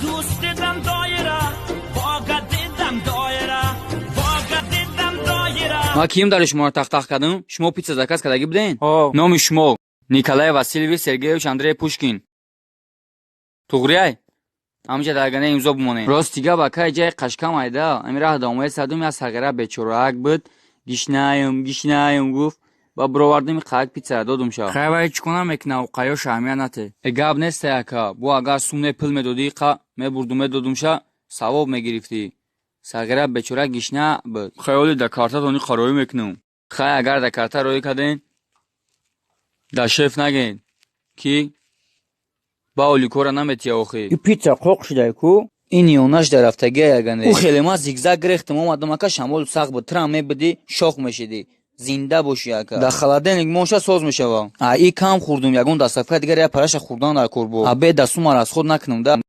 دوست دیدم دایره واقع دیدم دایره واقع دیدم دایره ما کیم داره شما رو تخت کردم؟ شما پیتزا زکاس کردگی بدین؟ ها. نام شما نیکولای واسیلیویچ سرگیویچ اندری پوشکین. توغریای همینجا درگانه امضا بمونه. راست دیگه با که جای قشکم ایده. امیر ادامه صدومی از سرگره بیچاره‌اک بود. گیشنایم گفت. با برآوردیم قایق پیتزا دادم شو. خیلی چیکونم اکناو قایو شامیانته. اگاب نسته اکا. بو اگر سومه پل میدادی قا میبردم دادم شو. ثواب میگرفتی. سرگره بیچاره گیشنا بود. خیلی دکارتا دونی خرابی میکنم. خیلی اگر دکارتا روی کردین. داشف نگین. کی؟ با اولیکورا نمیتی آخی. این پیتزا قوق شده کو؟ این یوناش در رفتگی اگنه. او خیلی ما زیگزاگ گرفتم اومدم که شمال ساق بود ترام میبدی شاخ میشدی. زنده باشی اکا. داخلادن یک موشه سوز میشه وا. ای کم خوردم یگون دستفکت دیگر یا پرش خوردن در کربو. ابی دستم را از خود نکنم ده.